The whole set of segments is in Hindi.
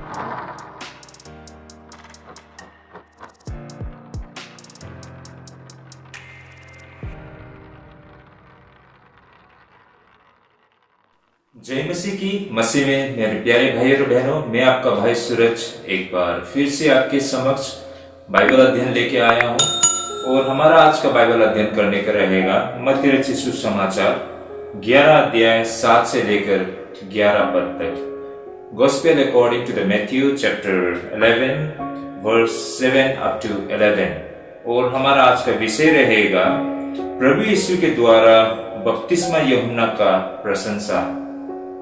जय मसीह की। मसीह में मेरे प्यारे भाई और बहनों, मैं आपका भाई सूरज एक बार फिर से आपके समक्ष बाइबल अध्ययन लेके आया हूँ। और हमारा आज का बाइबल अध्ययन करने का रहेगा मत्ती रचित सुसमाचार 11 अध्याय 7 से लेकर 11 पद तक। Gospel according to the Matthew chapter 11 verse 7 up to 11। और हमारा आज का विषय रहेगा प्रभु यीशु के द्वारा बपतिस्मा यूहन्ना का प्रशंसा।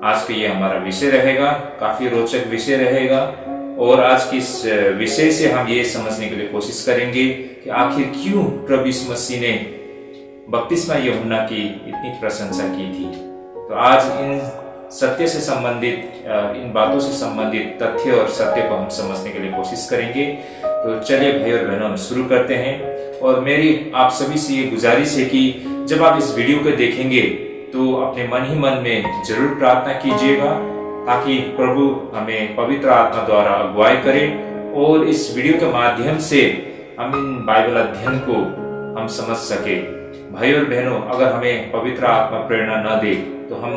आज का ये हमारा विषय रहेगा, काफी रोचक विषय रहेगा। और आज की इस विषय से हम ये समझने के लिए कोशिश करेंगे कि आखिर क्यों प्रभु यीशु मसीह ने बपतिस्मा यूहन्ना की इतनी प्रशंसा की थी। तो आज इन सत्य से संबंधित, इन बातों से संबंधित तथ्य और सत्य को हम समझने के लिए कोशिश करेंगे। तो चलिए भाई और बहनों, हम शुरू करते हैं। और मेरी आप सभी से ये गुजारिश है कि जब आप इस वीडियो को देखेंगे तो अपने मन ही मन में जरूर प्रार्थना कीजिएगा ताकि प्रभु हमें पवित्र आत्मा द्वारा अगुवाई करे और इस वीडियो के माध्यम से हम इन बाइबल अध्ययन को हम समझ सके। भाई और बहनों, अगर हमें पवित्र आत्मा प्रेरणा न दे तो हम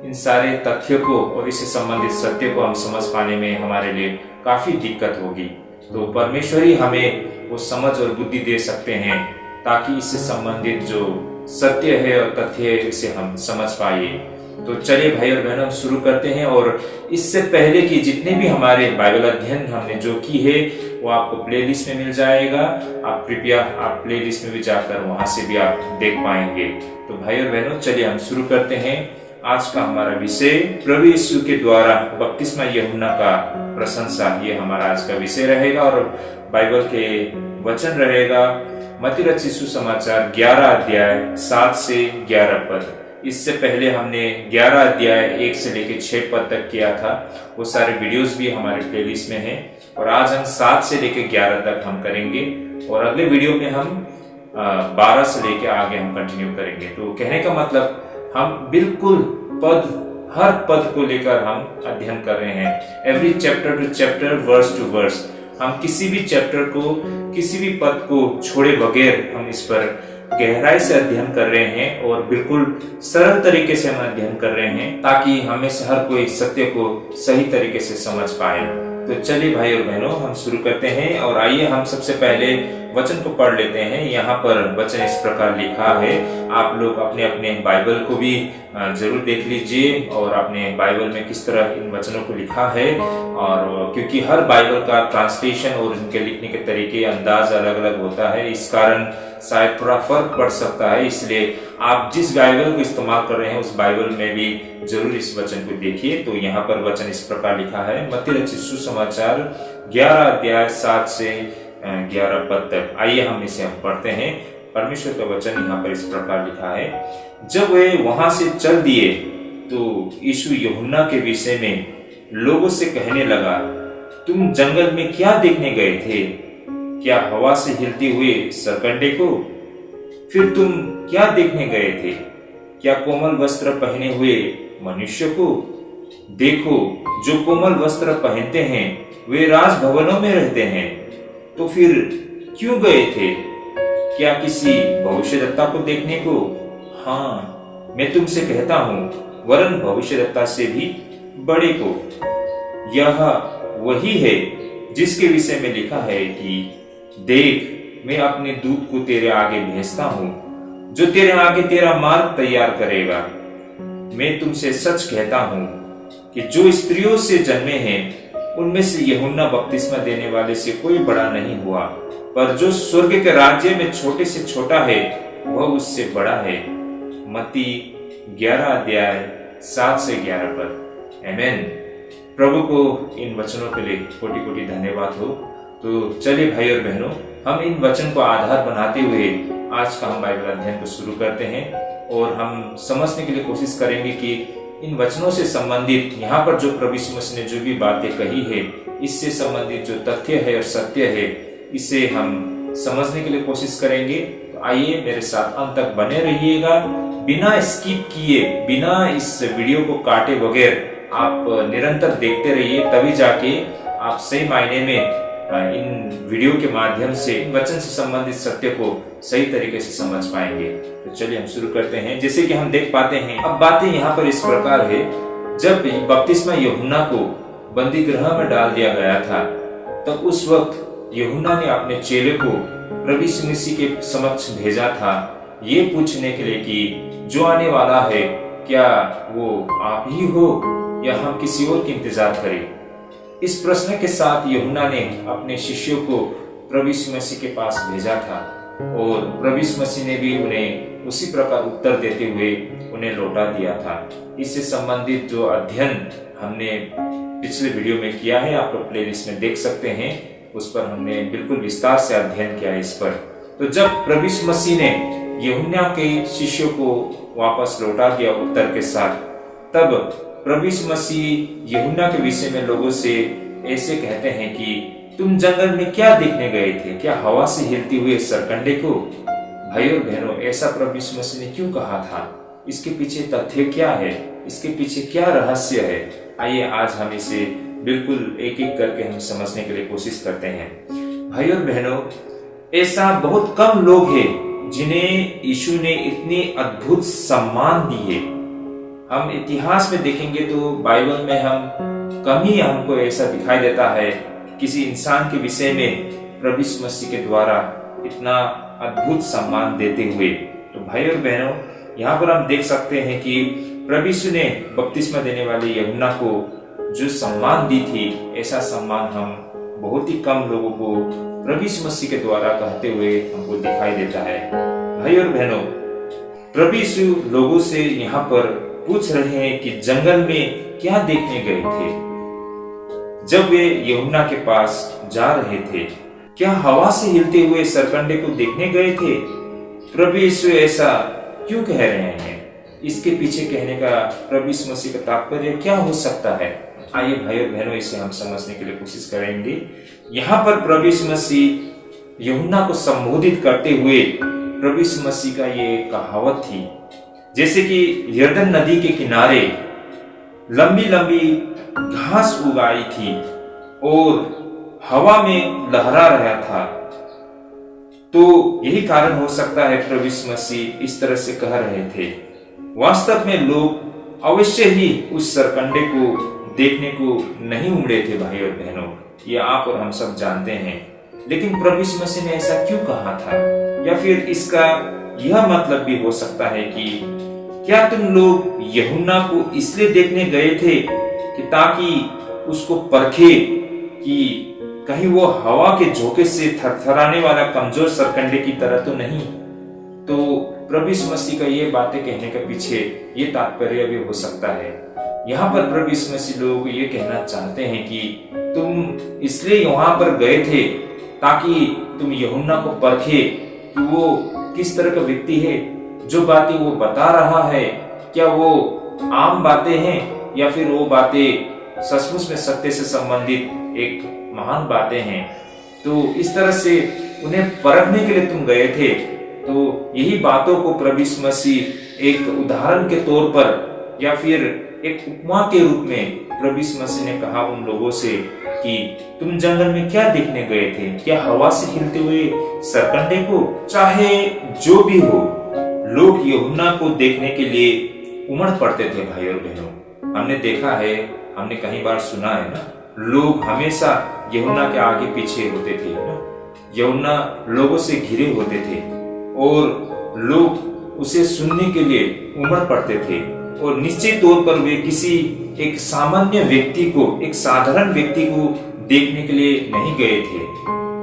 इन सारे तथ्यों को और इससे संबंधित सत्य को हम समझ पाने में हमारे लिए काफी दिक्कत होगी। तो परमेश्वर ही हमें वो समझ और बुद्धि दे सकते हैं ताकि इससे संबंधित जो सत्य है और तथ्य है इसे हम समझ पाए। तो चलिए भाई और बहनों, हम शुरू करते हैं। और इससे पहले कि जितने भी हमारे बाइबल अध्ययन हमने जो की है वो आपको प्लेलिस्ट में मिल जाएगा। आप कृपया आप प्लेलिस्ट में भी जाकर वहां से भी आप देख पाएंगे। तो भाई और बहनों, चलिए हम शुरू करते हैं। आज का हमारा विषय प्रभु यीशु के द्वारा बपतिस्मा यूहन्ना का प्रशंसा, ये हमारा आज का विषय रहेगा। और बाइबल के वचन रहेगा मत्ती रचित सुसमाचार 11 अध्याय 7 से 11 पद। इससे पहले हमने 11 अध्याय 1 से लेकर 6 पद तक किया था। वो सारे वीडियोस भी हमारे प्लेलिस्ट में हैं। और आज हम 7 से लेकर 11 तक हम करेंगे और अगले वीडियो में हम 12 से लेकर आगे हम कंटिन्यू करेंगे। तो कहने का मतलब हम बिल्कुल हर पद को लेकर हम अध्ययन कर रहे हैं। Every chapter to chapter, verse to verse, हम किसी भी चैप्टर को, किसी भी पद को छोड़े बगैर हम इस पर गहराई से अध्ययन कर रहे हैं और बिल्कुल सरल तरीके से हम अध्ययन कर रहे हैं ताकि हमें से हर कोई सत्य को सही तरीके से समझ पाए। तो चलिए भाई और बहनों, हम शुरू करते हैं। और आइए हम सबसे पहले वचन को पढ़ लेते हैं। यहाँ पर वचन इस प्रकार लिखा है। आप लोग अपने अपने बाइबल को भी जरूर देख लीजिए और अपने बाइबल में किस तरह इन वचनों को लिखा है। और क्योंकि हर बाइबल का ट्रांसलेशन और उनके लिखने के तरीके, अंदाज अलग अलग होता है, इस कारण शायद थोड़ा फर्क पड़ सकता है। इसलिए आप जिस बाइबल को इस्तेमाल कर रहे हैं उस बाइबल में भी जरूर इस वचन को देखिए। तो यहाँ पर वचन इस प्रकार लिखा है, मत्ती रचित सुसमाचार 11 अध्याय 7 से 11 पद तक। आइए हम इसे पढ़ते हैं। परमेश्वर का वचन यहाँ पर इस प्रकार लिखा है। जब वे वहां से चल दिए तो यीशु यूहन्ना के विषय में लोगों से कहने लगा, तुम जंगल में क्या देखने गए थे? क्या हवा से हिलते हुए सरकंडे को? फिर तुम क्या देखने गए थे? क्या कोमल वस्त्र पहने हुए मनुष्य को? देखो, जो कोमल वस्त्र पहनते हैं वे राजभवनों में रहते हैं। तो फिर क्यों गए थे? क्या किसी भविष्यद्वक्ता को देखने को? हाँ, मैं तुमसे कहता हूँ, वरन भविष्यद्वक्ता से भी बड़े को। यह वही है जिसके विषय में लिखा है कि देख, मैं अपने दूत को तेरे आगे भेजता हूँ, जो तेरे आगे तेरा मार्ग तैयार करेगा। मैं तुमसे सच कहता हूँ कि जो स्त्रियों से जन्मे हैं उनमें से यूहन्ना बपतिस्मा देने वाले से कोई बड़ा नहीं हुआ, पर जो स्वर्ग के राज्य में छोटे से छोटा है वह उससे बड़ा है। मत्ती 11 अध्याय 7 से 11 पद। आमीन। प्रभु को इन वचनों के लिए कोटि कोटि धन्यवाद हो। तो चलिए भाई और बहनों, हम इन वचन को आधार बनाते हुए आज का हम बाइबल अध्ययन को शुरू करते हैं और हम समझने के लिए कोशिश करेंगे कि इन वचनों से संबंधित यहाँ पर जो प्रभु यीशु मसीह ने जो भी बातें कही है, इससे संबंधित जो तथ्य है और सत्य है, इसे हम समझने के लिए कोशिश करेंगे। तो आइए मेरे साथ अंत तक बने रहिएगा, बिना स्किप किए, बिना इस वीडियो को काटे बगैर आप निरंतर देखते रहिए, तभी जाके आप सही मायने में इन वीडियो के माध्यम से इन वचन से संबंधित सत्य को सही तरीके से समझ पाएंगे। तो चलिए हम शुरू करते हैं। जैसे कि हम देख पाते हैं, अब बातें यहाँ पर इस प्रकार है, जब बपतिस्मा यूहन्ना को बंदी गृह में डाल दिया गया था, तब उस वक्त यूहन्ना ने अपने चेले को प्रभु यीशु मसीह के समक्ष भेजा था, ये पूछने के लिए कि जो आने वाला है क्या वो आप ही हो या हम किसी और की इंतजार करें। इस प्रश्न के साथ यूहन्ना ने अपने शिष्यों को प्रभु यीशु मसीह के पास भेजा था और प्रभु यीशु मसीह ने भी उन्हें उसी प्रकार उत्तर देते हुए उन्हें लौटा दिया था। इससे संबंधित जो अध्ययन हमने पिछले वीडियो में किया है, आप लोग प्लेलिस्ट में देख सकते हैं, उस पर हमने बिल्कुल विस्तार से अध्ययन किया है इस पर। तो जब प्रभु यीशु मसीह ने यूहन्ना के शिष्यों को वापस लौटा दिया उत्तर के साथ, तब प्रभु यीशु मसीह यूहन्ना के विषय में लोगों से ऐसे कहते हैं कि तुम जंगल में क्या देखने गए थे? क्या हवा से हिलते हुए सरकंडे को? भाई और बहनों, ऐसा प्रभु यीशु मसीह ने क्यों कहा था? इसके पीछे तथ्य क्या है? इसके पीछे क्या रहस्य है? आइए आज हम इसे बिल्कुल एक एक करके हम समझने के लिए कोशिश करते हैं। भाई और बहनों, ऐसा बहुत कम लोग हैं जिन्हें यीशु ने इतनी अद्भुत सम्मान दी है। हम इतिहास में देखेंगे तो बाइबल में हम कम ही हमको ऐसा दिखाई देता है किसी इंसान के विषय में प्रभु यीशु मसीह के द्वारा इतना अद्भुत सम्मान देते हुए। तो भाई और बहनों, यहाँ पर हम देख सकते हैं कि प्रभु यीशु ने बपतिस्मा देने वाले यूहन्ना को जो सम्मान दी थी, ऐसा सम्मान हम बहुत ही कम लोगों को प्रभु यीशु मसीह के द्वारा कहते हुए हमको दिखाई देता है। भाई और बहनों, प्रभु यीशु लोगों से यहाँ पर पूछ रहे हैं कि जंगल में क्या देखने गए थे? जब वे यूहन्ना के पास जा रहे थे, क्या हवा से हिलते हुए सरकंडे को देखने गए थे? प्रभु यीशु ऐसा क्यों कह रहे हैं? इसके पीछे कहने का प्रभु यीशु मसीह का तात्पर्य क्या हो सकता है? आइए भाई और बहनों, इसे हम समझने के लिए कोशिश करेंगे। यहाँ पर प्रभु यीशु मसीह यूहन्ना को संबोधित करते हुए प्रभु यीशु मसीह का ये कहावत थी, जैसे कि यरदन नदी के किनारे लंबी लंबी घास उगाई थी और हवा में लहरा रहा था, तो यही कारण हो सकता है प्रभु यीशु मसीह इस तरह से कह रहे थे। वास्तव में लोग अवश्य ही उस सरकंडे को देखने को नहीं उमड़े थे। भाई और बहनों, ये आप और हम सब जानते हैं, लेकिन प्रभु यीशु मसीह ने ऐसा क्यों कहा था? या फिर इसका यह मतलब भी हो सकता है कि क्या तुम लोग यूहन्ना को इसलिए देखने गए थे कि ताकि उसको परखे कि कहीं वो हवा के झोंके से थरथराने वाला कमजोर सरकंडे की तरह तो नहीं? तो प्रभु यीशु मसीह का ये बातें कहने के पीछे ये तात्पर्य भी हो सकता है। यहाँ पर प्रभु यीशु मसीह लोगों को ये कहना चाहते हैं कि तुम इसलिए वहां पर गए थे ताकि तुम यूहन्ना को परखे कि वो किस तरह का व्यक्ति है, जो बातें वो बता रहा है क्या वो आम बातें हैं या फिर वो बातें सचमुच में सत्य से संबंधित एक महान बातें हैं। तो इस तरह से उन्हें परखने के लिए तुम गए थे। तो यही बातों को प्रभु यीशु मसीह एक उदाहरण के तौर पर या फिर एक उपमा के रूप में प्रभु यीशु मसीह ने कहा उन लोगों से कि तुम जंगल में क्या देखने गए थे? क्या हवा से हिलते हुए सरकंडे को? चाहे जो भी हो, लोग यूहन्ना को देखने के लिए उमड़ पड़ते थे। भाई और बहनों, हमने देखा है, हमने कई बार सुना है ना, लोग हमेशा यूहन्ना के आगे पीछे होते थे ना, यूहन्ना लोगों से घिरे होते थे और लोग उसे सुनने के लिए उमड़ पड़ते थे और निश्चित तौर पर वे किसी एक सामान्य व्यक्ति को, एक साधारण व्यक्ति को देखने के लिए नहीं गए थे।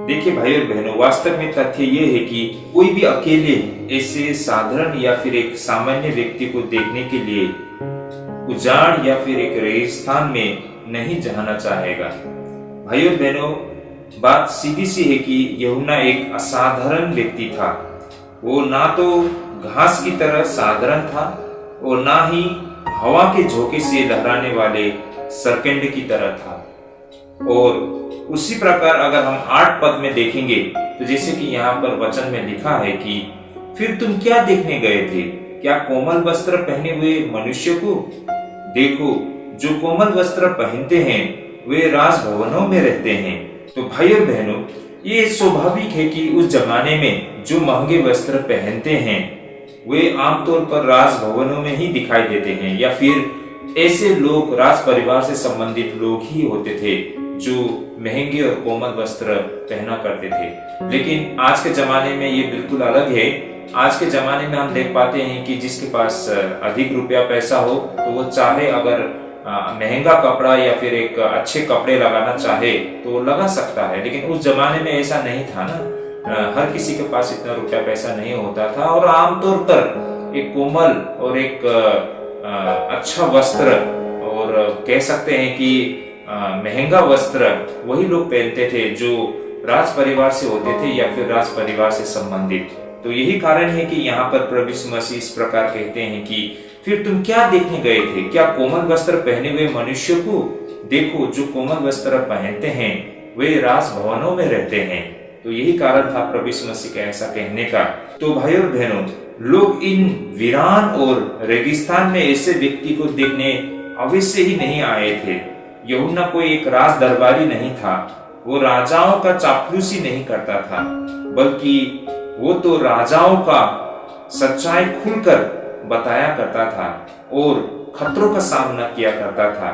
देखिए भाई और बहनों, वास्तव में तथ्य ये है कि कोई भी अकेले ऐसे साधारण या फिर एक सामान्य व्यक्ति को देखने के लिए उजाड़ या फिर एक रेगिस्तान में नहीं जाना चाहेगा। भाई और बहनों, बात सीधी सी है कि यूहन्ना एक असाधारण व्यक्ति था। वो ना तो घास की तरह साधारण था और ना ही हवा के झोंके से लहराने वाले सरकंडे की तरह था। और उसी प्रकार अगर हम 8 पद में देखेंगे तो जैसे कि यहाँ पर वचन में लिखा है कि फिर तुम क्या देखने गए थे? क्या कोमल वस्त्र पहने हुए मनुष्य को? देखो, जो कोमल वस्त्र पहनते हैं वे राजभवनों में रहते हैं। तो भाई और बहनों, ये स्वाभाविक है कि उस जमाने में जो महंगे वस्त्र पहनते हैं वे आमतौर पर राजभवनों में ही दिखाई देते हैं, या फिर ऐसे लोग राज परिवार से संबंधित लोग ही होते थे जो महंगे और कोमल वस्त्र पहना करते थे। लेकिन आज के जमाने में ये बिल्कुल अलग है। आज के जमाने में हम देख पाते हैं कि जिसके पास अधिक रुपया पैसा हो तो वो चाहे अगर महंगा कपड़ा या फिर एक अच्छे कपड़े लगाना चाहे तो वो लगा सकता है। लेकिन उस जमाने में ऐसा नहीं था ना, हर किसी के पास इतना रुपया पैसा नहीं होता था और आमतौर पर एक कोमल और एक अच्छा वस्त्र और कह सकते हैं कि महंगा वस्त्र वही लोग पहनते थे जो राज परिवार से होते थे या फिर राज परिवार से संबंधित। तो यही कारण है कि यहाँ पर प्रभु यीशु मसीह इस प्रकार कहते हैं कि फिर तुम क्या देखने गए थे? क्या कोमल वस्त्र पहने हुए मनुष्य को? देखो, जो कोमल वस्त्र पहनते हैं वे राजभवनों में रहते हैं। तो यही कारण था प्रभु यीशु मसीह का ऐसा कहने का। तो भाई और बहनों, लोग इन वीरान और रेगिस्तान में ऐसे व्यक्ति को देखने अवश्य ही नहीं आए थे। यूहन्ना कोई एक राज दरबारी नहीं था, वो राजाओं का चापलूसी नहीं करता था, बल्कि वो तो राजाओं का सच्चाई खुलकर बताया करता था और खतरों का सामना किया करता था।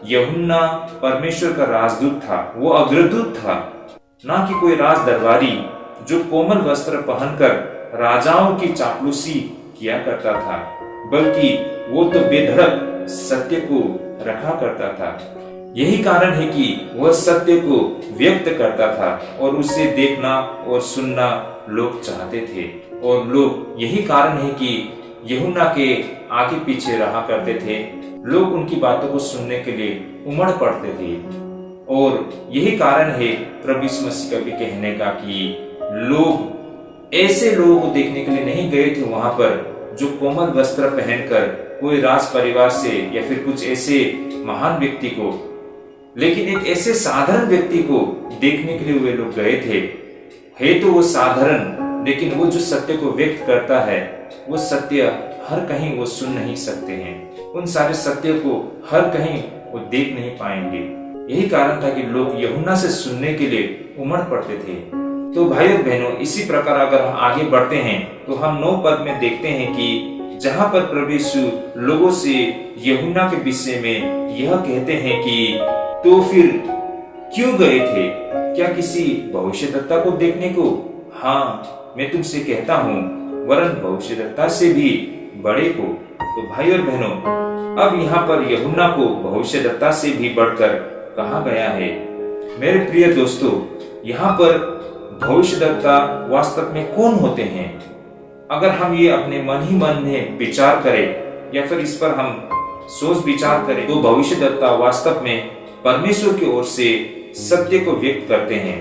यूहन्ना परमेश्वर का राजदूत था, वो अग्रदूत था, ना कि कोई राज दरबारी जो कोमल वस्त्र पहनकर राजाओं की चापलूसी किया करता था, बल्कि वो तो बेधड़क सत्य को रखा करता था। यही कारण है कि वह सत्य को व्यक्त करता था और उसे देखना और सुनना लोग चाहते थे। और लोग यही कारण है कि यूहन्ना के आगे पीछे रहा करते थे। लोग उनकी बातों को सुनने के लिए उमड़ पड़ते थे। और यही कारण है प्रभु यीशु मसीह का भी कहने का कि लोग ऐसे लोगों को देखने के लिए नहीं गए थे वहां पर जो कोमल वस्त्र पहनकर कोई राज परिवार से या फिर कुछ ऐसे महान व्यक्ति को, लेकिन एक ऐसे साधारण व्यक्ति को देखने के लिए वे लोग गए थे। है तो वो साधारण, लेकिन वो जो सत्य को व्यक्त करता है वो सत्य हर कहीं वो सुन नहीं सकते हैं। उन सारे सत्य को हर कहीं वो देख नहीं पाएंगे। यही कारण था कि लोग यूहन्ना से सुनने के लिए उमड़ पड़ते थे। तो भाई और बहनों, इसी प्रकार अगर हम आगे बढ़ते हैं तो हम 9 पद में देखते हैं कि जहां पर प्रभु यीशु लोगों से यूहन्ना के विषय में यह कहते हैं कि तो फिर क्यों गए थे? क्या किसी भविष्यद्वक्ता को देखने को? हाँ, मैं तुमसे कहता हूँ, वरन भविष्यद्वक्ता से भी बड़े को। तो भाई और बहनों, अब यहाँ पर यूहन्ना को भविष्यद्वक्ता से भी बढ़कर कहा गया है। मेरे प्रिय दोस्तों, यहाँ पर भविष्यद्वक्ता वास्तव में कौन होते हैं? अगर हम ये अपने मन ही मन में विचार करें या फिर इस पर हम सोच विचार करें तो भविष्यद्वक्ता वास्तव में परमेश्वर की ओर से सत्य को व्यक्त करते हैं।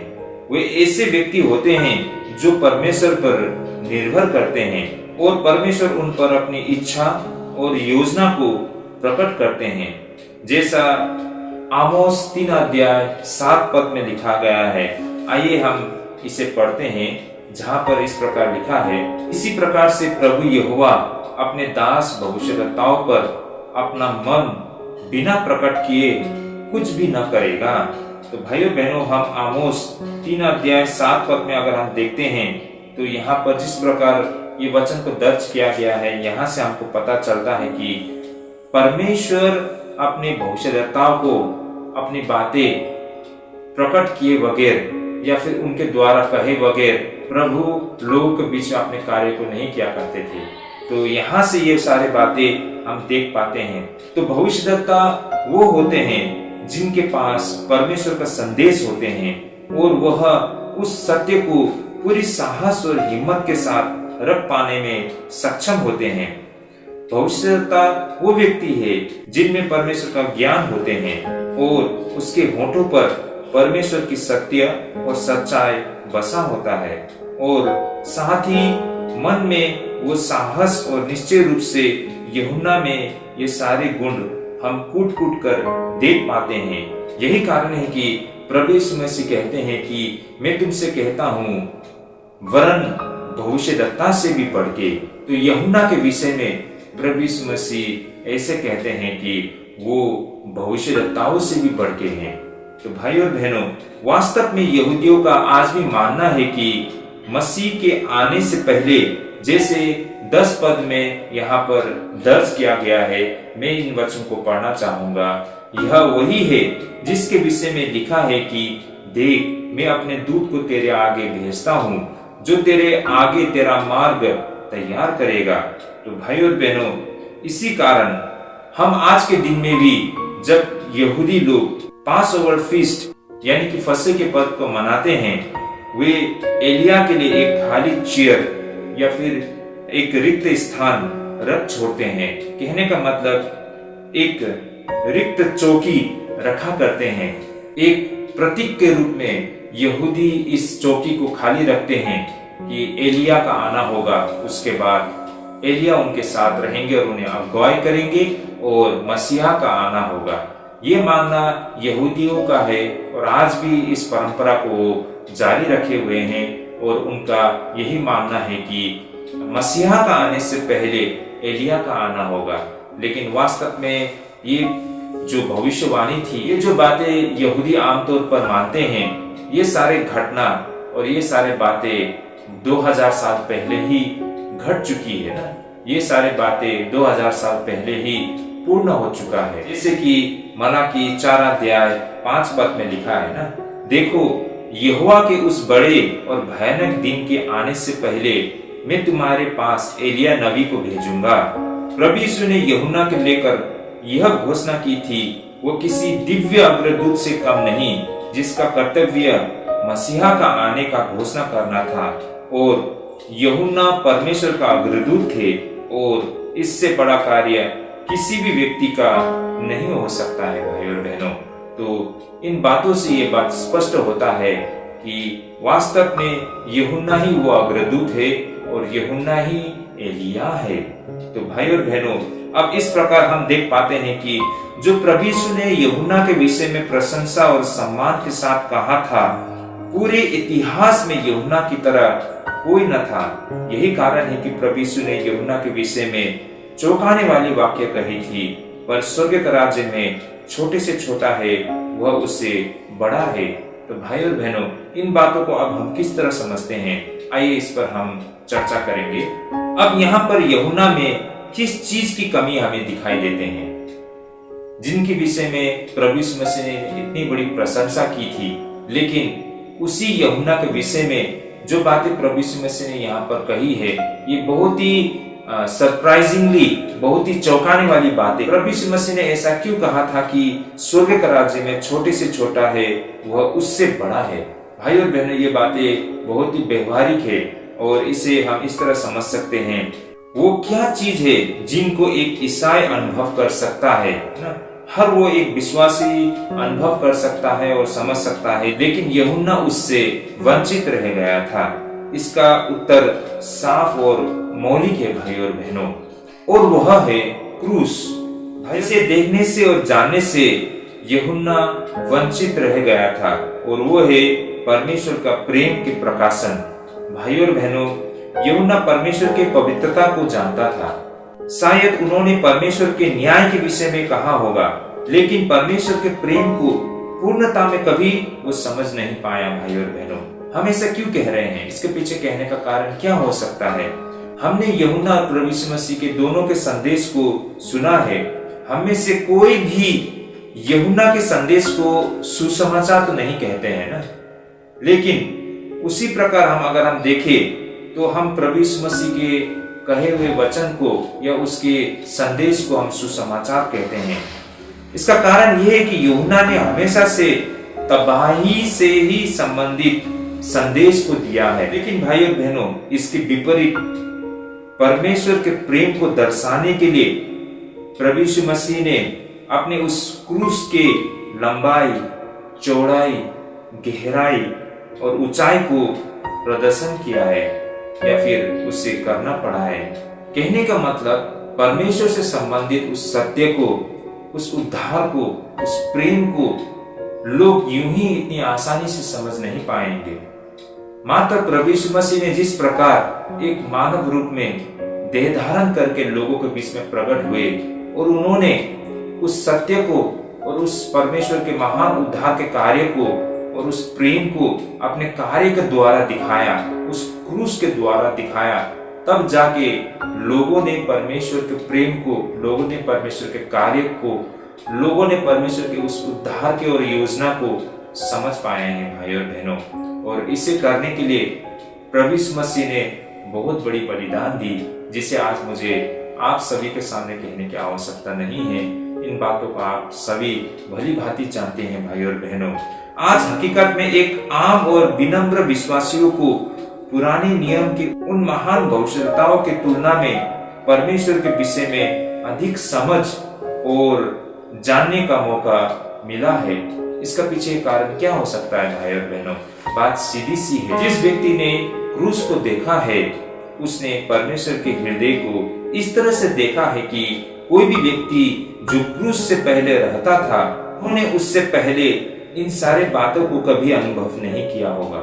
वे ऐसे व्यक्ति होते हैं जो परमेश्वर पर निर्भर करते हैं और परमेश्वर उन पर अपनी इच्छा और योजना को प्रकट करते हैं। जैसा आमोस 3 अध्याय 7 पद में लिखा गया है। आइए हम इसे पढ़ते हैं, जहां पर इस प्रकार लिखा है, इसी प्रकार से प्रभु यहोवा अपने दास भविष्यद्वक्ताओं पर अपना मन बिना प्रकट किए कुछ भी न करेगा। तो भाइयों बहनों, हम आमोस 3 अध्याय 7 पद में अगर हम देखते हैं तो यहाँ पर जिस प्रकार ये वचन को दर्ज किया गया है, यहाँ से हमको पता चलता है कि परमेश्वर अपने भविष्यद्वक्ताओं को अपनी बातें प्रकट किए बगैर या फिर उनके द्वारा कहे बगैर प्रभु लोगों के बीच में अपने कार्य को नहीं किया करते थे। तो यहाँ से ये सारी बातें हम देख पाते हैं। तो भविष्यद्वक्ता वो होते हैं जिनके पास परमेश्वर का संदेश होते हैं और वह उस सत्य को पूरी साहस और हिम्मत के साथ रख पाने में सक्षम होते हैं। भविष्यद्वक्ता वो व्यक्ति है जिनमें परमेश्वर का ज्ञान होते हैं और उसके होठों पर परमेश्वर की सत्य और सच्चाई बसा होता है और साथ ही मन में वो साहस और निश्चय रूप से यूहन्ना में ये सारे गुण हम कूट कूट कर देख पाते हैं। यही कारण है कि प्रभु यीशु मसीह कहते हैं कि मैं तुमसे कहता हूँ, वरन भविष्यद्वक्ता से भी बढ़ के। तो यूहन्ना के विषय में प्रभु यीशु मसीह ऐसे कहते हैं कि वो भविष्यद्वक्ताओं से भी बढ़ के हैं। तो भाई और बहनों, वास्तव में यहूदियों का आज भी मानना है कि मसीह के आने से पहले, जैसे 10 पद में यहाँ पर दर्ज किया गया है, मैं इन वचन को पढ़ना चाहूंगा। यह वही है जिसके विषय में लिखा है कि देख, मैं अपने दूत को तेरे आगे भेजता हूँ, जो तेरे आगे तेरा मार्ग तैयार करेगा। तो भाई और बहनों, इसी कारण हम आज के दिन में भी जब यहूदी लोग पास ओवर फीस्ट यानी कि फसह के पर्व को मनाते हैं, वे एलिया के लिए एक खाली चेयर या फिर एक रिक्त स्थान रख छोड़ते हैं। कहने का मतलब एक रिक्त चौकी रखा करते हैं। एक प्रतीक के रूप में यहूदी इस चौकी को खाली रखते हैं कि एलिया का आना होगा, उसके बाद एलिया उनके साथ रहेंगे और उन्हें अगुवाई करेंगे और मसीहा का आना होगा। ये मानना यहूदियों का है और आज भी इस परंपरा को जारी रखे हुए हैं और उनका यही मानना है कि मसीहा का आने से पहले एलिया का आना होगा। लेकिन वास्तव में ये जो भविष्यवाणी थी, ये जो बातें यहूदी आमतौर पर मानते हैं, ये सारे घटना और ये सारे बातें 2000 साल पहले ही घट चुकी है ना। ये सारे बातें 2000 साल पहले ही पूर्ण हो चुका है। जैसे कि मलाकी 4 अध्याय 5 पद में लिखा है ना, देखो यहोवा के उस बड़े और भयानक दिन के आने से पहले मैं तुम्हारे पास एलिया नबी को भेजूंगा। प्रभु यीशु ने यूहन्ना के लेकर यह घोषणा की थी, वो किसी दिव्य अग्रदूत से कम नहीं, जिसका कर्तव्य मसीहा का आने का घोषणा करना था। और यूहन्ना परमेश्वर का अग्रदूत थे और इससे बड़ा कार्य किसी भी व्यक्ति का नहीं हो सकता है। भाई और बहनों, तो इन बातों से ये बात स्पष्ट होता है कि वास्तव में यूहन्ना ही वो अग्रदूत है और यूहन्ना ही एलिया है। तो भाई और बहनों, अब इस प्रकार हम देख पाते हैं कि जो प्रभु यीशु ने यूहन्ना के विषय में प्रशंसा और सम्मान के साथ कहा था, पूरे इतिहास में यूहन्ना की तरह कोई न था। यही कारण है कि प्रभु यीशु ने यूहन्ना के विषय में चौंकाने वाली वाक्य कही थी, पर स्वर्ग का राज्य में छोटे से छोटा है वह उससे बड़ा है। तो भाई और बहनों, इन बातों को अब हम किस तरह समझते हैं, आइए इस पर हम चर्चा करेंगे। अब यहाँ पर यूहन्ना में किस चीज की कमी हमें दिखाई देते हैं, जिनके विषय में प्रभु यीशु मसीह ने इतनी बड़ी प्रशंसा की थी, लेकिन उसी यूहन्ना के विषय में जो बातें प्रभु यीशु मसीह ने यहाँ पर कही है, ये बहुत ही सरप्राइजिंगली, बहुत ही चौंकाने वाली बातें। प्रभु यीशु मसीह ने ऐसा क्यों कहा था कि स्वर्ग का राज्य में छोटे से छोटा है वह उससे बड़ा है। भाई और बहनों, ये बातें बहुत ही व्यवहारिक है और इसे हम इस तरह समझ सकते हैं, वो क्या चीज है जिनको एक ईसाई अनुभव कर सकता है ना, हर वो एक विश्वासी अनुभव कर सकता है और समझ सकता है, लेकिन यूहन्ना उससे वंचित रह गया था। इसका उत्तर साफ और मौलिक है भाई और बहनों, और वह है क्रूस। भाई से देखने से और जानने से यूहन्ना वंचित रह गया था, और वो है परमेश्वर का प्रेम के प्रकाशन। भाई और बहनों, यूहन्ना परमेश्वर के पवित्रता को जानता था। शायद उन्होंने परमेश्वर के न्याय के विषय में कहा होगा, लेकिन परमेश्वर के प्रेम को पूर्णता में कभी वो समझ नहीं पाया। भाई और बहनों, हम ऐसा क्यों कह रहे हैं, इसके पीछे कहने का कारण क्या हो सकता है? हमने यूहन्ना और प्रभु यीशु मसीह के दोनों के संदेश को सुना है। हम में से कोई भी यूहन्ना के संदेश को सुसमाचार तो नहीं कहते हैं ना, लेकिन उसी प्रकार हम देखें तो हम प्रभु यीशु मसीह के कहे हुए वचन को या उसके संदेश को हम सुसमाचार कहते हैं। इसका कारण यह है कि यूहन्ना ने हमेशा से तबाही से ही संबंधित संदेश को दिया है, लेकिन भाई और बहनों, इसके विपरीत परमेश्वर के प्रेम को दर्शाने के लिए प्रभु यीशु मसीह ने अपने उस क्रूस के लंबाई, चौड़ाई, गहराई और ऊंचाई को प्रदर्शन किया है या फिर उससे करना पड़ा है। कहने का मतलब परमेश्वर से संबंधित उस सत्य को, उस उद्धार को, उस प्रेम को लोग यूं ही इतनी आसानी से समझ नहीं पाएंगे। मात्र प्रभु यीशु मसीह ने जिस प्रकार एक मानव रूप में देह धारण करके लोगों के बीच में प्रकट हुए और उन्होंने उस सत्य को और उस परमेश्वर के महान उद्धार के कार्य को और उस प्रेम को अपने कार्य के द्वारा दिखाया, उस क्रूस के द्वारा दिखाया, तब जाके लोगों ने परमेश्वर के प्रेम को, लोगों ने परमेश्वर के कार्य को, लोगों ने परमेश्वर के उस उद्धार के और योजना को समझ पाए हैं भाई और बहनों। और इसे करने के लिए प्रभु यीशु मसीह ने बहुत बड़ी बलिदान दी, जिसे आज मुझे आप सभी के सामने कहने की आवश्यकता नहीं है। इन बातों को आप सभी भली भांति जानते हैं भाई और बहनों। आज हकीकत में एक आम और विनम्र विश्वासियों को पुराने नियम की उन महान भविष्यताओं की तुलना में परमेश्वर के विषय में अधिक समझ और जानने का मौका मिला है। इसका पीछे कारण क्या हो सकता है भाई और बहनों? बात सीधी सी है। जिस व्यक्ति ने क्रूस को देखा है, उसने परमेश्वर के हृदय को इस तरह से देखा है कि कोई भी व्यक्ति जो क्रूस से पहले रहता था, उन्होंने उससे पहले इन सारे बातों को कभी अनुभव नहीं किया होगा।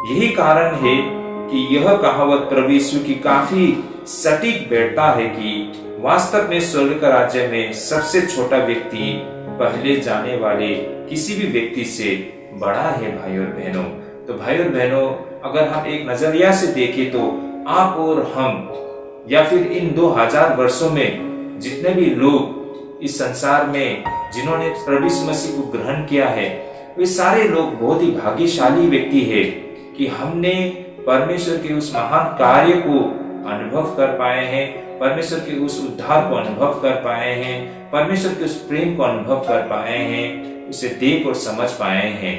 यही कारण है कि यह कहावत प्रभु यीशु की काफी सटीक बैठता है कि वास्तव में स्वर्ग का राज्य में सबसे छोटा व्यक्ति पहले जाने वाले किसी भी व्यक्ति से बड़ा है भाई और बहनों। तो भाई और बहनों, अगर हम एक नजरिया से देखें तो आप और हम या फिर इन 2000 वर्षों में जितने भी लोग इस संसार में जिन्होंने प्रभु यीशु मसीह को ग्रहण किया है, वे सारे लोग बहुत ही भाग्यशाली व्यक्ति है कि हमने परमेश्वर के उस महान कार्य को अनुभव कर पाए हैं, परमेश्वर के उस उद्धार को अनुभव कर पाए हैं, परमेश्वर के उस प्रेम को अनुभव कर पाए हैं, उसे देख और समझ पाए हैं।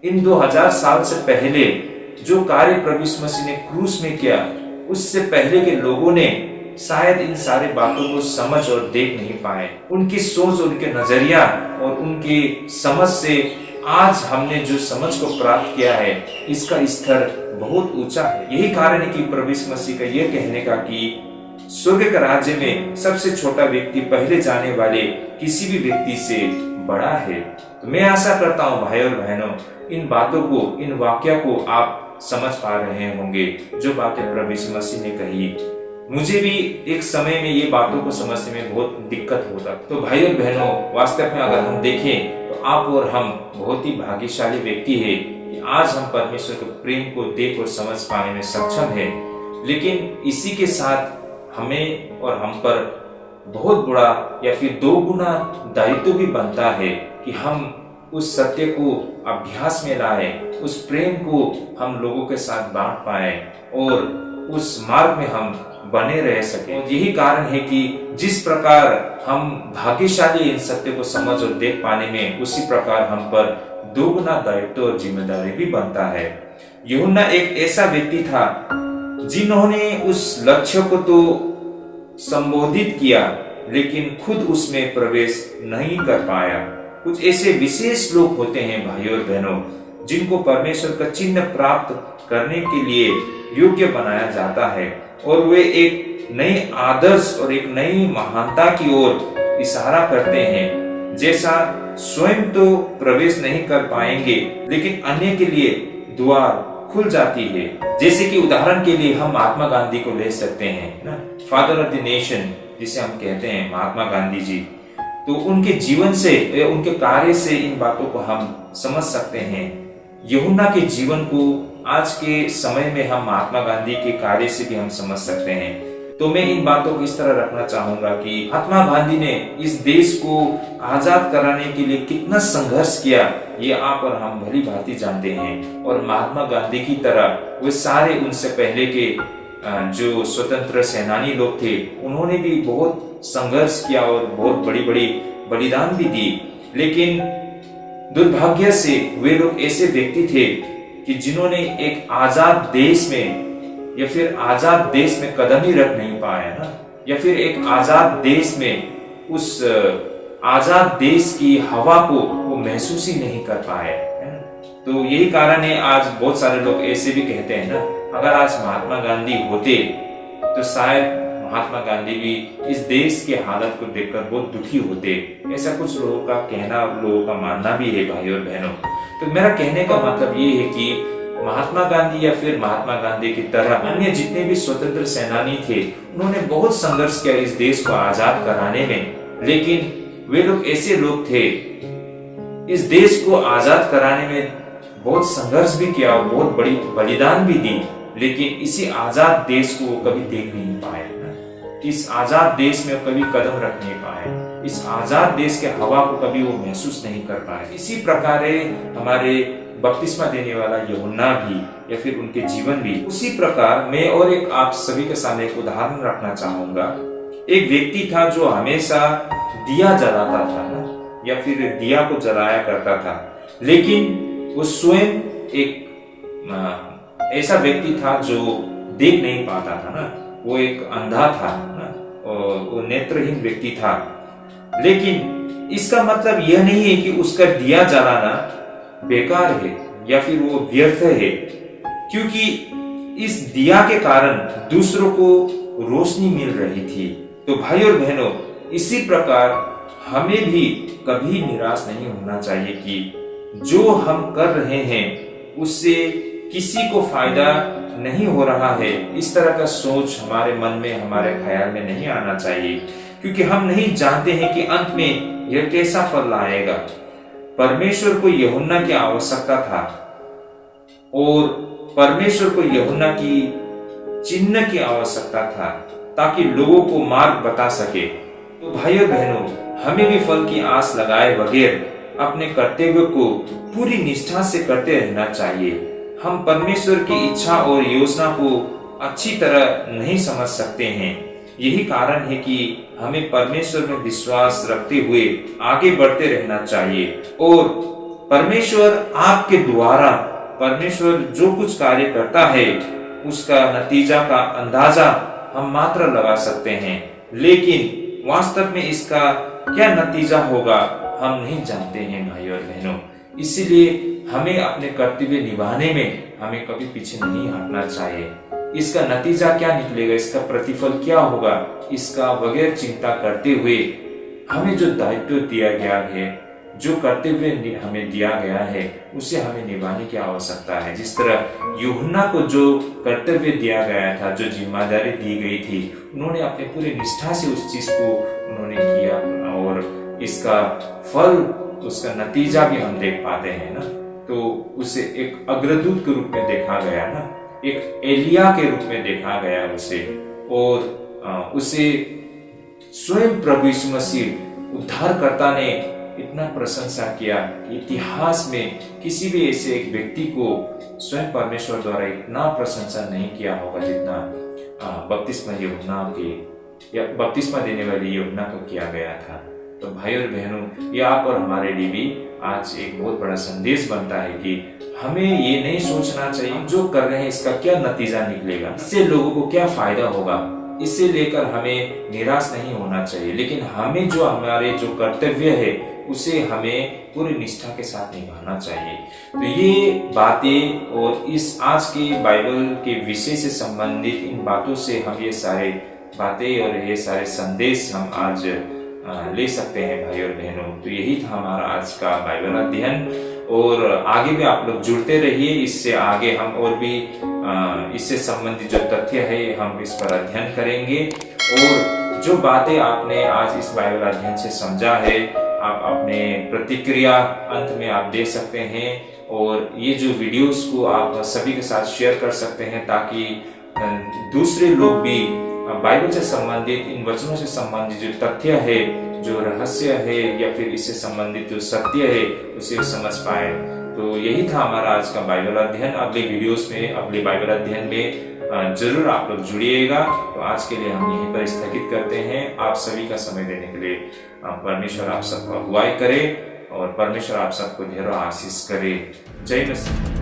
इन 2000 साल से पहले जो कार्य प्रभु यीशु मसीह ने क्रूस में किया, उससे पहले के लोगों ने शायद इन सारे बातों को समझ और देख नहीं पाए। उनकी सोच, उनके नजरिया और उनकी समझ से आज हमने जो समझ को प्राप्त किया है, इसका स्तर बहुत ऊंचा है। यही कारण है कि प्रभु यीशु मसीह का यह कहने का कि स्वर्ग के राज्य में सबसे छोटा व्यक्ति पहले जाने वाले किसी भी व्यक्ति से बड़ा है। तो मैं आशा करता हूँ भाई और बहनों, इन बातों को, इन वाक्य को आप समझ पा रहे होंगे जो बातें प्रभु यीशु मसीह ने कही। मुझे भी एक समय में ये बातों को समझने में बहुत दिक्कत होता। तो भाई और बहनों, वास्तव में अगर हम देखें तो आप और हम बहुत ही भाग्यशाली व्यक्ति है कि आज हम परमेश्वर के प्रेम को देख और समझ पाने में सक्षम है। लेकिन इसी के साथ हमें और हम पर बहुत बड़ा या फिर 2 गुना दायित्व भी बनता है कि हम उस सत्य को अभ्यास में लाए, उस प्रेम को हम लोगों के साथ बांट पाए और उस मार्ग में हम बने रह सके। और यही कारण है कि जिस प्रकार हम भाग्यशाली इन सत्य को समझ और देख पाने में, उसी प्रकार हम पर 2 गुना दायित्व और जिम्मेदारी भी बनता है। यूहन्ना एक ऐसा व्यक्ति था जिन्होंने उस लक्ष्य को तो संबोधित किया, लेकिन खुद उसमें प्रवेश नहीं कर पाया। कुछ ऐसे विशेष लोग होते हैं भाई और बहनों, जिनको परमेश्वर का चिन्ह प्राप्त करने के लिए योग्य बनाया जाता है और वे एक नई आदर्श और एक नई महानता की ओर इशारा करते हैं। जैसा स्वयं तो प्रवेश नहीं कर पाएंगे, लेकिन अन्य के लिए द्वार खुल जाती है। जैसे कि उदाहरण के लिए हम महात्मा गांधी को ले सकते हैं ना, फादर ऑफ द नेशन जिसे हम कहते हैं महात्मा गांधी जी। तो उनके जीवन से, उनके कार्य से इन बातों को हम समझ सकते हैं। यूहन्ना के जीवन को आज के समय में हम महात्मा गांधी के कार्य से भी हम समझ सकते हैं। तो मैं इन बातों को इस तरह रखना चाहूंगा कि महात्मा गांधी ने इस देश को आजाद कराने के लिए कितना संघर्ष किया, ये आप और हम भली भांति जानते हैं। और महात्मा गांधी की तरह वे सारे उनसे पहले के जो स्वतंत्र सेनानी लोग थे, उन्होंने भी बहुत संघर्ष किया और बहुत बड़ी बड़ी बलिदान भी दी। लेकिन दुर्भाग्य से वे लोग ऐसे व्यक्ति थे कि जिन्होंने एक आजाद देश में या फिर आजाद देश में कदम ही रख नहीं पाया ना, या फिर एक आजाद देश में उस आजाद देश की हवा को वो महसूस ही नहीं कर पाए, है ना। तो यही कारण है आज बहुत सारे लोग ऐसे भी कहते हैं ना, अगर आज महात्मा गांधी होते तो शायद महात्मा गांधी भी इस देश के हालत को देखकर बहुत दुखी होते। ऐसा कुछ लोगों का कहना, लोगों का मानना भी है भाई और बहनों। तो मेरा कहने का मतलब ये है कि महात्मा गांधी या फिर महात्मा गांधी की तरह अन्य जितने भी स्वतंत्र सेनानी थे, उन्होंने बहुत संघर्ष किया इस देश को आजाद कराने में। लेकिन वे लोग ऐसे लोग थे, इस देश को आजाद कराने में बहुत संघर्ष भी किया, बहुत बड़ी बलिदान भी दी, लेकिन इसी आजाद देश को वो कभी देख नहीं पाए ना। इस आजाद देश में कभी कदम रख नहीं पाए, इस आजाद देश के हवा को कभी वो महसूस नहीं कर पाए। इसी प्रकार हमारे बपतिस्मा देने वाला यूहन्ना भी या फिर उनके जीवन भी उसी प्रकार। मैं और एक आप सभी के सामने एक उदाहरण रखना चाहूंगा। एक व्यक्ति था जो हमेशा दिया जलाता था ना, या फिर दिया को जलाया करता था, लेकिन वो स्वयं एक ऐसा व्यक्ति था जो देख नहीं पाता था ना, वो एक अंधा था ना, और वो नेत्रहीन व्यक्ति था। लेकिन इसका मतलब यह नहीं है कि उसका दिया जलाना बेकार है या फिर वो व्यर्थ है, क्योंकि इस दिया के कारण दूसरों को रोशनी मिल रही थी। तो भाई और बहनों, इसी प्रकार हमें भी कभी निराश नहीं होना चाहिए कि जो हम कर रहे हैं उससे किसी को फायदा नहीं हो रहा है। इस तरह का सोच हमारे मन में, हमारे ख्याल में नहीं आना चाहिए, क्योंकि हम नहीं जानते हैं कि अंत में यह कैसा फल लाएगा। परमेश्वर को यूहन्ना की आवश्यकता था और परमेश्वर को यूहन्ना की चिन्ह की आवश्यकता था, ताकि लोगों को मार्ग बता सके। तो भाइयों बहनों, हमें भी फल की आस लगाए बगैर अपने कर्तव्य को पूरी निष्ठा से करते रहना चाहिए। हम परमेश्वर की इच्छा और योजना को अच्छी तरह नहीं समझ सकते हैं। यही कारण है कि हमें परमेश्वर में विश्वास रखते हुए आगे बढ़ते रहना चाहिए, और परमेश्वर आपके द्वारा, परमेश्वर जो कुछ कार्य करता है उसका नतीजा का अंदाजा हम मात्र लगा सकते हैं, लेकिन वास्तव में इसका क्या नतीजा होगा हम नहीं जानते हैं भाई और बहनों। इसीलिए हमें अपने कर्तव्य निभाने में हमें कभी पीछे नहीं हटना चाहिए। इसका नतीजा क्या निकलेगा, इसका प्रतिफल क्या होगा, इसका बगैर चिंता करते हुए हमें जो दायित्व दिया गया है, जो कर्तव्य हमें दिया गया है, उसे हमें निभाने की आवश्यकता है। जिस तरह यूहन्ना को जो कर्तव्य दिया गया था, जो जिम्मेदारी दी गई थी, उन्होंने अपने पूरे निष्ठा से उस चीज को उन्होंने किया, और इसका फल, उसका नतीजा भी हम देख पाते हैं ना। तो उसे एक अग्रदूत के रूप में देखा गया ना, एक एलिया के रूप में देखा गया उसे, और उसे स्वयं प्रभु यीशु मसीह उद्धारकर्ता ने इतना प्रशंसा किया कि इतिहास में किसी भी ऐसे एक व्यक्ति को स्वयं परमेश्वर द्वारा इतना प्रशंसा नहीं किया होगा जितना बपतिस्मा यूहन्ना के, या बपतिस्मा देने वाले यूहन्ना को किया गया था। तो भाई और बहनों, ये आप और हमारे लिए भी आज एक बहुत बड़ा संदेश बनता है कि हमें ये नहीं सोचना चाहिए जो कर रहे हैं इसका क्या नतीजा निकलेगा, इससे लोगों को क्या फायदा होगा, इससे लेकर हमें निराश नहीं होना चाहिए, लेकिन हमें जो हमारे जो कर्तव्य है उसे हमें पूरी निष्ठा के साथ निभाना चाहिए। तो ये बातें और इस आज के बाइबल के विषय से संबंधित इन बातों से हम ये सारे बातें और ये सारे संदेश हम आज ले सकते हैं भाई और बहनों। तो यही था हमारा आज का बाइबल अध्ययन, और आगे भी आप लोग जुड़ते रहिए। इससे आगे हम और भी इससे संबंधित जो तथ्य है हम इस पर अध्ययन करेंगे, और जो बातें आपने आज इस बाइबल अध्ययन से समझा है आप अपने प्रतिक्रिया अंत में आप दे सकते हैं, और ये जो वीडियोस को आप सभी के साथ शेयर कर सकते हैं, ताकि दूसरे लोग भी बाइबल से संबंधित, इन वचनों से संबंधित जो तथ्य है, जो रहस्य है, या फिर इससे संबंधित जो सत्य है उसे समझ पाए। तो यही था हमारा आज का बाइबल अध्ययन। अगले वीडियोस में, अगले बाइबल अध्ययन में जरूर आप लोग जुड़िएगा। तो आज के लिए हम यहीं पर स्थगित करते हैं। आप सभी का समय देने के लिए परमेश्वर आप सबको अगुवाई करे, और परमेश्वर आप सबको ढेरों आशीष करे। जय मसीह।